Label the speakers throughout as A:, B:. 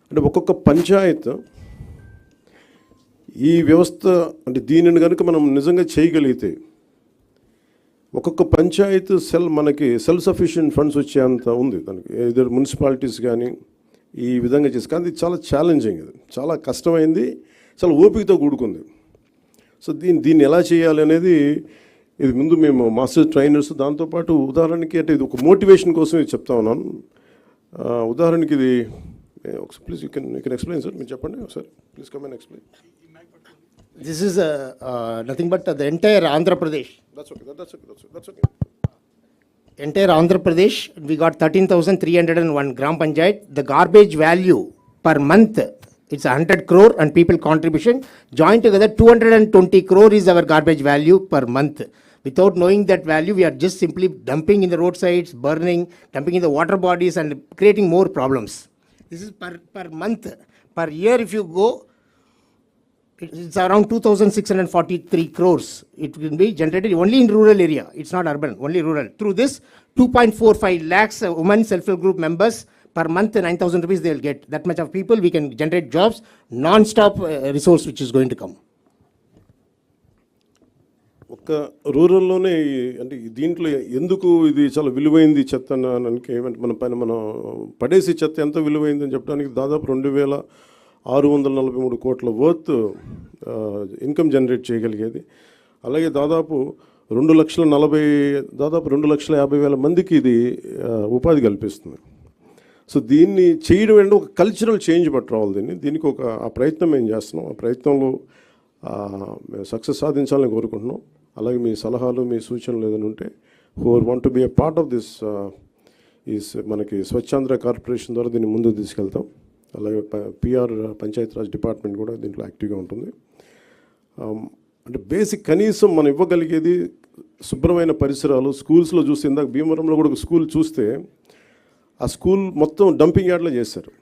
A: అంటే ఒక్కొక్క పంచాయత్ ఈ వ్యవస్థ అంటే దీనిని కనుక మనం నిజంగా చేయగలిగితే ఒక్కొక్క పంచాయత్ మనకి సెల్ఫ్ సఫిషియెంట్ ఫండ్స్ వచ్చేంత ఉంది దానికి. ఇద్దరు మున్సిపాలిటీస్ కానీ ఈ విధంగా చేసి, కానీ ఇది చాలా ఛాలెంజింగ్, ఇది చాలా కష్టమైంది, చాలా ఓపికతో కూడుకుంది. సో దీన్ని ఎలా చేయాలి అనేది ఇది ముందు మేము మాస్టర్ ట్రైనర్స్, దాంతోపాటు ఉదాహరణకి అంటే ఇది ఒక మోటివేషన్ కోసం ఇది చెప్తా ఉన్నాను. ఉదాహరణకి ఇది please you can explain sir, మీరు చెప్పండి ఒకసారి, please come and explain.
B: This is nothing but the entire Andhra Pradesh.
A: That's okay.
B: Entire Andhra Pradesh, we got 13,301 Gram Panchayat. The garbage value per month, it's 100 crore and people contribution. Joined together, 220 crore is our garbage value per month. Without knowing that value, we are just simply dumping in the roadsides, burning, dumping in the water bodies and creating more problems. This is per month. Per year, if you go, it's around 2,643 crores. It will be generated only in rural area. It's not urban, only rural. Through this, 2.45 lakhs women self-help group members per month, 9,000 rupees they will get. That much of people, we can generate jobs, non-stop resource which is going to come.
A: ఒక రూరల్లోనే అంటే దీంట్లో ఎందుకు ఇది చాలా విలువైంది చెత్త అనడానికి ఏమంటే మన పైన మనం పడేసి చెత్త ఎంత విలువైందని చెప్పడానికి దాదాపు 2,643 కోట్ల వర్త్ ఇన్కమ్ జనరేట్ చేయగలిగేది. అలాగే దాదాపు 2,50,000 మందికి ఇది ఉపాధి కల్పిస్తుంది. సో దీన్ని చేయడం అంటే ఒక కల్చరల్ చేంజ్ పట్టుకోవాలి. దీనికి ఆ ప్రయత్నం మేము చేస్తున్నాం. ఆ ప్రయత్నంలో సక్సెస్ సాధించాలని కోరుకుంటున్నాం. అలాగే మీ సలహాలు, మీ సూచనలు ఏదైనా ఉంటే who want to be a part of this మనకి స్వచ్ఛాంధ్ర కార్పొరేషన్ ద్వారా దీన్ని ముందుకు తీసుకెళ్తాం. అలాగే పిఆర్ పంచాయతీరాజ్ డిపార్ట్మెంట్ కూడా దీంట్లో యాక్టివ్గా ఉంటుంది. అంటే బేసిక్ కనీసం మనం ఇవ్వగలిగేది శుభ్రమైన పరిసరాలు. స్కూల్స్లో చూస్తే ఇందాక భీమవరంలో కూడా ఒక స్కూల్ చూస్తే ఆ స్కూల్ మొత్తం డంపింగ్ యార్డ్లో చేశారు.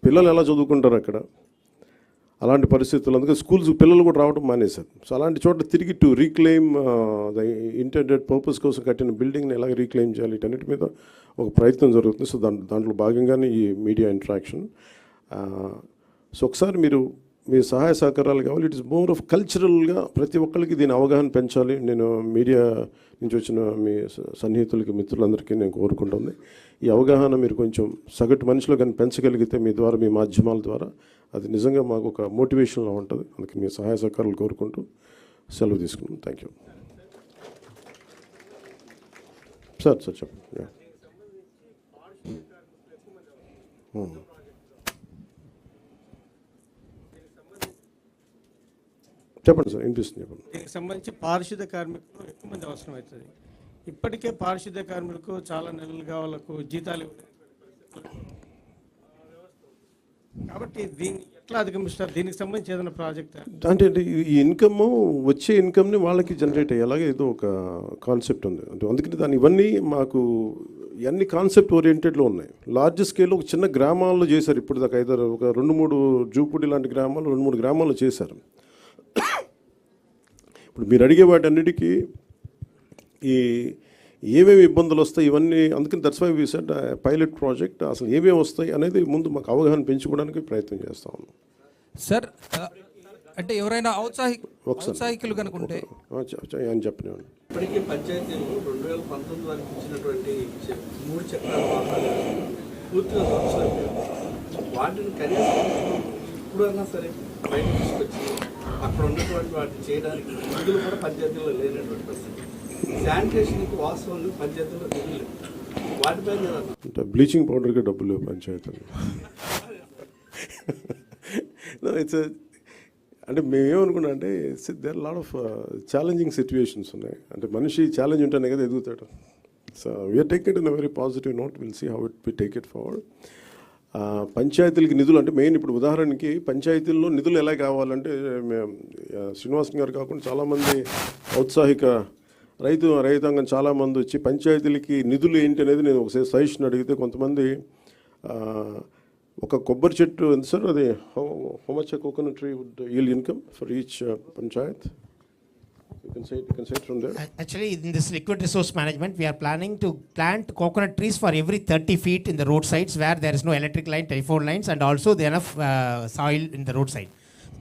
A: పిల్లలు ఎలా చదువుకుంటారు అక్కడ? అలాంటి పరిస్థితులు, అందుకే స్కూల్స్ పిల్లలు కూడా రావడం మానేశారు. సో అలాంటి చోట్ల తిరిగి to reclaim the intended purpose కోసం కట్టిన బిల్డింగ్ని ఎలా రీక్లెయిమ్ చేయాలి, వీటన్నిటి మీద ఒక ప్రయత్నం జరుగుతుంది. సో దాంట్లో భాగంగానే ఈ మీడియా ఇంటరాక్షన్. సో ఒకసారి మీ సహాయ సహకారాలు కావాలి. ఇట్ ఇస్ మోర్ ఆఫ్ కల్చరల్గా ప్రతి ఒక్కరికి దీని అవగాహన పెంచాలి. నేను మీడియా నుంచి వచ్చిన మీ సన్నిహితులకి, మిత్రులందరికీ నేను కోరుకుంటుంది ఈ అవగాహన మీరు కొంచెం సగటు మనిషిలో కానీ పెంచగలిగితే మీ ద్వారా, మీ మాధ్యమాల ద్వారా, అది నిజంగా మాకు ఒక మోటివేషన్లా ఉంటుంది. అందుకే మీ సహాయ సహకారాలు కోరుకుంటూ సెలవు తీసుకున్నాం. Thank you sir. చెప్పండి. చెప్పండి సార్, వినిపిస్తుంది. చెప్పండి.
C: దీనికి సంబంధించి పారిశుద్ధ్య కార్మికులు ఎక్కువ మంది అవసరం అవుతుంది. ఇప్పటికే పారిశుద్ధ్య కార్మికులకు చాలా నెలలుగా వాళ్ళకు జీతాలు, కాబట్టి దీన్ని ఎట్లా అధిగమిస్తారు? దీనికి సంబంధించి ఏదైనా ప్రాజెక్ట్
A: అంటే ఈ వచ్చే ఇన్కమ్ని వాళ్ళకి జనరేట్ అయ్యేలాగా ఏదో ఒక కాన్సెప్ట్ ఉంది. అంటే అందుకని ఇవన్నీ మాకు ఇవన్నీ కాన్సెప్ట్ ఓరియంటెడ్లో ఉన్నాయి. లార్జ్ స్కేల్లో ఒక చిన్న గ్రామాల్లో చేశారు. ఇప్పుడు దాకా ఒక 2-3 జూపూడి లాంటి గ్రామాలు 2-3 గ్రామాల్లో చేశారు. ఇప్పుడు మీరు అడిగే వాటన్నిటికీ ఏమేమి ఇబ్బందులు వస్తాయి ఇవన్నీ, అందుకని that's why we said pilot project. అసలు ఏమేమి వస్తాయి అనేది ముందు మాకు అవగాహన పెంచుకోవడానికి ప్రయత్నం చేస్తా ఉన్నాం
D: సార్. అంటే ఎవరైనా ఔత్సాహికులు కనుకుంటే
A: అని చెప్పినాను.
E: ఇప్పటికీ పంచాయతీలు 2019 వరకు ఇచ్చినటువంటి 3 చక్రాల వాహనాలు పూర్తిగా వాటిని కనీసం ఇప్పుడన్నా సరే బయట తీసుకొచ్చి అక్కడ ఉన్నటువంటి వాటిని చేయడానికి నిధులు కూడా పంచాయతీలో లేనటువంటి పరిస్థితి. శానిటేషన్కి వాస్తవాలు పంచాయతీలో నిధులు లేవు. వాటిపైన
A: అంటే బ్లీచింగ్ పౌడర్కి డబ్బులు లేవు పంచాయతీలు. ఇట్స్ అంటే మేమేమనుకున్నా అంటే there lot of challenging situations ఉన్నాయి. అంటే మనిషి ఛాలెంజ్ ఉంటేనే కదా ఎదుగుతాడు. So we are take it in a very positive note. Will see how it we take it forward. పంచాయతీలకి నిధులు అంటే మెయిన్ ఇప్పుడు ఉదాహరణకి పంచాయతీల్లో నిధులు ఎలా కావాలంటే శ్రీనివాసన్ గారు కాకుండా చాలామంది ఔత్సాహిక రైతాంగం చాలామంది వచ్చి పంచాయతీలకి నిధులు ఏంటి అనేది నేను ఒకసారి సజెషన్ అడిగితే కొంతమంది ఒక కొబ్బరి చెట్టు ఎంత సార్, అది how much coconut tree wood yield income for each panchayat? You can say it from there.
B: Actually, in this liquid resource management, we are planning to plant coconut trees for every 30 feet in the roadsides where there is no electric line, telephone lines, and also there enough soil in the roadside.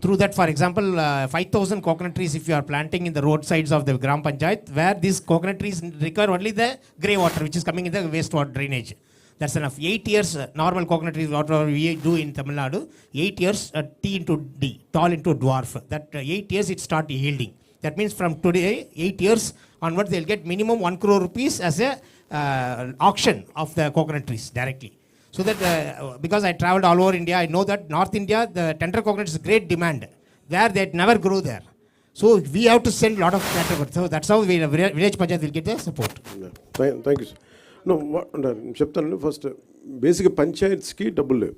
B: Through that, for example, 5,000 coconut trees if you are planting in the roadsides of the Gram Panchayat, where these coconut trees require only the grey water which is coming in the wastewater drainage. That's enough. 8 years, normal coconut trees, whatever we do in Tamil Nadu, 8 years, T into D, tall into dwarf. That 8 years it start yielding. That means from today, 8 years onwards, they'll get minimum 1 crore rupees as a auction of the coconut trees directly. So that, because I traveled all over India, I know that North India, the tender coconut is great demand, where they never grow there. So we have to send a lot of tender coconut. So that's how village panchayat will get the support.
A: Thank you sir no చెప్తానండి. First బేసిక్గా పంచాయత్స్కి డబ్బులు లేవు.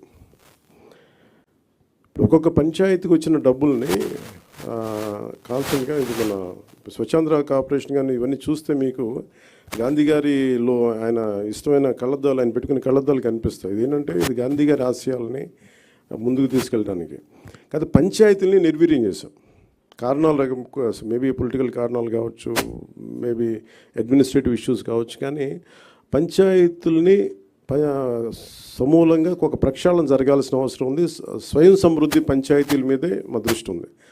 A: ఇప్పుడు ఒక్కొక్క పంచాయతీకి వచ్చిన డబ్బుల్ని కాన్స్టెంట్గా ఇది మన స్వచ్ఛాంధ్ర కార్పొరేషన్ కానీ ఇవన్నీ చూస్తే మీకు గాంధీ గారిలో ఆయన ఇష్టమైన కళ్ళద్దాలు ఆయన పెట్టుకునే కళ్ళద్దాలు కనిపిస్తాయి. ఇది ఏంటంటే ఇది గాంధీ గారి ఆశయాలని ముందుకు తీసుకెళ్ళడానికి కాదు, పంచాయతీలని నిర్వీర్యం చేశాం. కారణాలు మేబీ పొలిటికల్ కారణాలు కావచ్చు, మేబీ అడ్మినిస్ట్రేటివ్ ఇష్యూస్ కావచ్చు, కానీ పంచాయతీలని సమూలంగా ఒక ప్రక్షాళన జరగాల్సిన అవసరం ఉంది. స్వయం సమృద్ధి పంచాయతీల మీదే మా దృష్టి ఉంది.